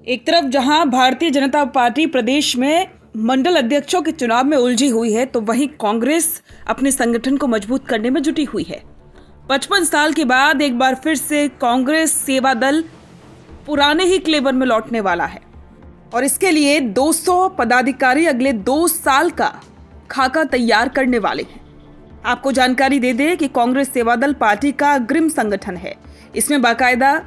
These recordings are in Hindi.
एक तरफ जहां भारतीय जनता पार्टी प्रदेश में मंडल अध्यक्षों के चुनाव में उलझी हुई है, तो वहीं कांग्रेस अपने संगठन को मजबूत करने में जुटी हुई है। 55 साल के बाद एक बार फिर से कांग्रेस सेवा दल पुराने ही क्लेवर में लौटने वाला है और इसके लिए 200 पदाधिकारी अगले 2 साल का खाका तैयार करने वाले हैं। आपको जानकारी दे दें कि कांग्रेस सेवा दल पार्टी का अग्रिम संगठन है। इसमें बाकायदा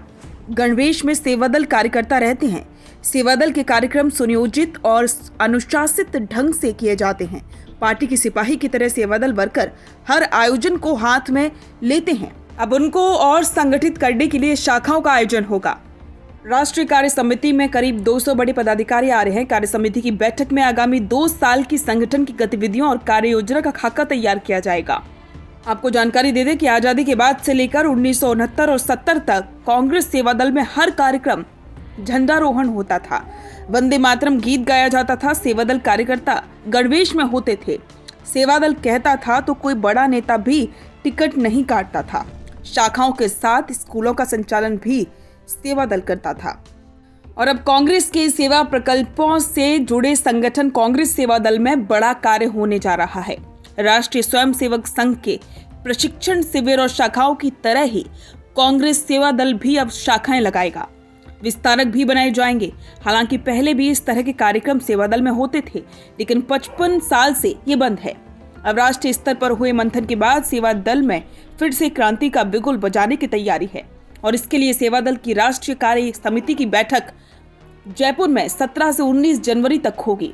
गणवेश में सेवा दल कार्यकर्ता रहते हैं। सेवा दल के कार्यक्रम सुनियोजित और अनुशासित ढंग से किए जाते हैं। पार्टी की सिपाही की तरह सेवा दल वर्कर हर आयोजन को हाथ में लेते हैं। अब उनको और संगठित करने के लिए शाखाओं का आयोजन होगा। राष्ट्रीय कार्य समिति में करीब 200 बड़े पदाधिकारी आ रहे हैं। कार्य समिति की बैठक में आगामी 2 साल की संगठन की गतिविधियों और कार्य योजना का खाका तैयार किया जाएगा। आपको जानकारी दे दें कि आजादी के बाद से लेकर 1969 और 70 तक कांग्रेस सेवा दल में हर कार्यक्रम झंडारोहण होता था, वंदे मातरम गीत गाया जाता था। सेवा दल कार्यकर्ता गणवेश में होते थे। सेवा दल कहता था तो कोई बड़ा नेता भी टिकट नहीं काटता था। शाखाओं के साथ स्कूलों का संचालन भी सेवा दल करता था। और अब कांग्रेस के सेवा प्रकल्पों से जुड़े संगठन कांग्रेस सेवा दल में बड़ा कार्य होने जा रहा है। राष्ट्रीय स्वयंसेवक संघ के प्रशिक्षण शिविर और शाखाओं की तरह ही कांग्रेस सेवा दल भी अब शाखाएं लगाएगा। विस्तारक भी बनाए जाएंगे। हालांकि पहले भी इस तरह के कार्यक्रम सेवा दल में होते थे, लेकिन 55 साल से ये बंद है। अब राष्ट्रीय स्तर पर हुए मंथन के बाद सेवा दल में फिर से क्रांति का बिगुल बजाने की तैयारी है और इसके लिए सेवा दल की राष्ट्रीय कार्य समिति की बैठक जयपुर में 17 से 19 जनवरी तक होगी।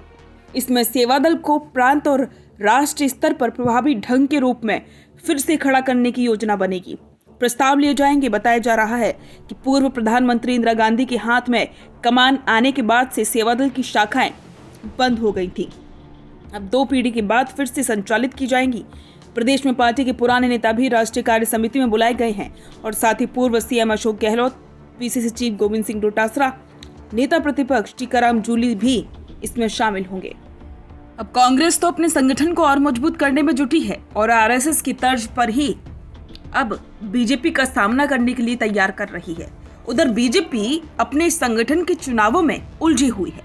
इसमें सेवा दल को प्रांत और राष्ट्रीय स्तर पर प्रभावी ढंग के रूप में फिर से खड़ा करने की योजना बनेगी। प्रस्ताव लिए जाएंगे। बताया जा रहा है कि पूर्व प्रधानमंत्री इंदिरा गांधी के हाथ में कमान आने के बाद से सेवा दल की शाखाएं बंद हो गई थी। अब 2 पीढ़ी के बाद फिर से संचालित की जाएंगी। प्रदेश में पार्टी के पुराने नेता भी राष्ट्रीय कार्य समिति में बुलाए गए हैं और साथ ही पूर्व CM Ashok Gehlot, PCC chief Govind Singh Dotasra, नेता प्रतिपक्ष टीकाराम जूली भी इसमें शामिल होंगे। अब कांग्रेस तो अपने संगठन को और मजबूत करने में जुटी है और आरएसएस की तर्ज पर ही अब बीजेपी का सामना करने के लिए तैयार कर रही है। उधर बीजेपी अपने संगठन के चुनावों में उलझी हुई है।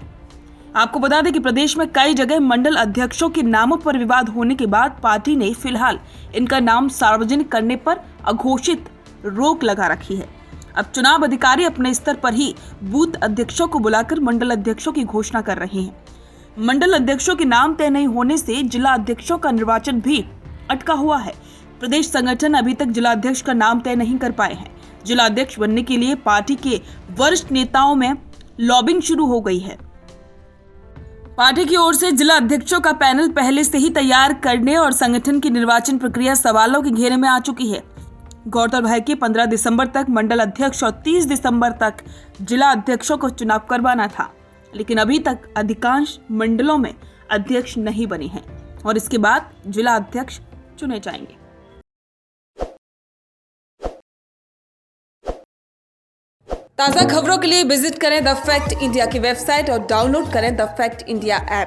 आपको बता दें कि प्रदेश में कई जगह मंडल अध्यक्षों के नामों पर विवाद होने के बाद पार्टी ने फिलहाल इनका नाम सार्वजनिक करने पर अघोषित रोक लगा रखी है। अब चुनाव अधिकारी अपने स्तर पर ही बूथ अध्यक्षों को बुलाकर मंडल अध्यक्षों की घोषणा कर रहे हैं। मंडल अध्यक्षों के नाम तय नहीं होने से जिला अध्यक्षों का निर्वाचन भी अटका हुआ है। प्रदेश संगठन अभी तक जिला अध्यक्ष का नाम तय नहीं कर पाए हैं। जिला अध्यक्ष बनने के लिए पार्टी के वरिष्ठ नेताओं में लॉबिंग शुरू हो गई है। पार्टी की ओर से जिला अध्यक्षों का पैनल पहले से ही तैयार करने और संगठन की निर्वाचन प्रक्रिया सवालों के घेरे में आ चुकी है। गौरतलब है कि 15 दिसंबर तक मंडल अध्यक्ष और 30 दिसंबर तक जिला अध्यक्षों को चुनाव करवाना था, लेकिन अभी तक अधिकांश मंडलों में अध्यक्ष नहीं बने हैं और इसके बाद जिला अध्यक्ष चुने जाएंगे। ताज़ा खबरों के लिए विजिट करें द फैक्ट इंडिया की वेबसाइट और डाउनलोड करें द फैक्ट इंडिया ऐप।